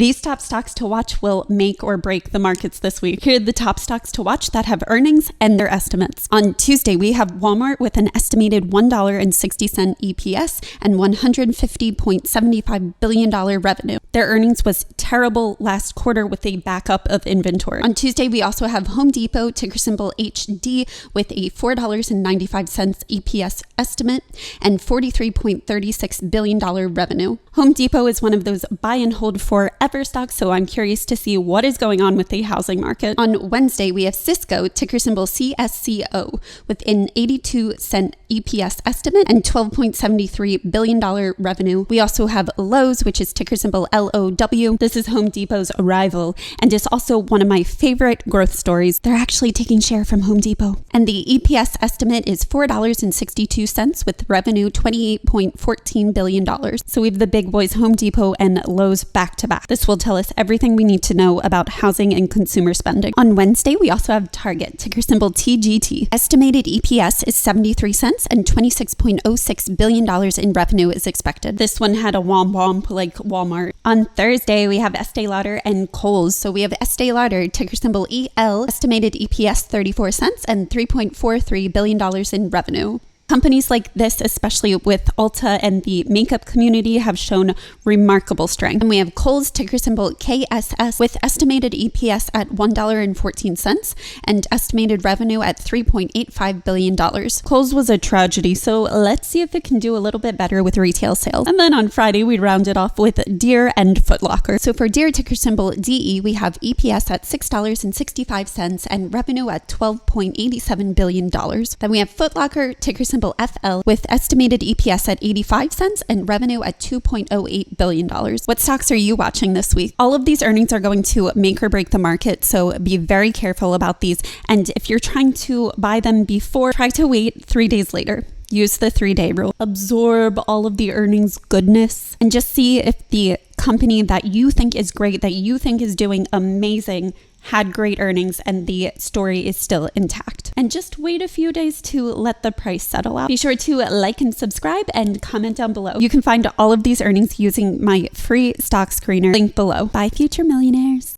These top stocks to watch will make or break the markets this week. Here are the top stocks to watch that have earnings and their estimates. On Tuesday, we have Walmart with an estimated $1.60 EPS and $150.75 billion revenue. Their earnings was terrible last quarter with a backup of inventory. On Tuesday, we also have Home Depot, ticker symbol HD, with a $4.95 EPS estimate and $43.36 billion revenue. Home Depot is one of those buy and hold forever stocks, so I'm curious to see what is going on with the housing market. On Wednesday, we have Cisco, ticker symbol CSCO, with an 82-cent EPS estimate and $12.73 billion revenue. We also have Lowe's, which is ticker symbol LOW. This is Home Depot's rival, and is also one of my favorite growth stories. They're actually taking share from Home Depot. And the EPS estimate is $4.62 with revenue $28.14 billion. So we have the big boys Home Depot and Lowe's back to back. This will tell us everything we need to know about housing and consumer spending. On Wednesday, we also have Target, ticker symbol TGT. Estimated EPS is 73 cents and $26.06 billion in revenue is expected. This one had a womp womp like Walmart. On Thursday, we have Estee Lauder and Kohl's. So we have Estee Lauder, ticker symbol EL, estimated EPS 34 cents and $3.43 billion in revenue. Companies like this, especially with Ulta and the makeup community, have shown remarkable strength. And we have Kohl's, ticker symbol KSS, with estimated EPS at $1.14 and estimated revenue at $3.85 billion. Kohl's was a tragedy, so let's see if it can do a little bit better with retail sales. And then on Friday, we rounded off with Deere and Foot Locker. So for Deere, ticker symbol DE, we have EPS at $6.65 and revenue at $12.87 billion. Then we have Foot Locker, ticker symbol FL, with estimated EPS at 85 cents and revenue at $2.08 billion. What stocks are you watching this week? All of these earnings are going to make or break the market, so be very careful about these. And if you're trying to buy them before, try to wait 3 days later. Use the 3-day rule. Absorb all of the earnings goodness and just see if the company that you think is great, that you think is doing amazing, had great earnings and the story is still intact. And just wait a few days to let the price settle out. Be sure to like and subscribe and comment down below. You can find all of these earnings using my free stock screener link below. Bye, future millionaires.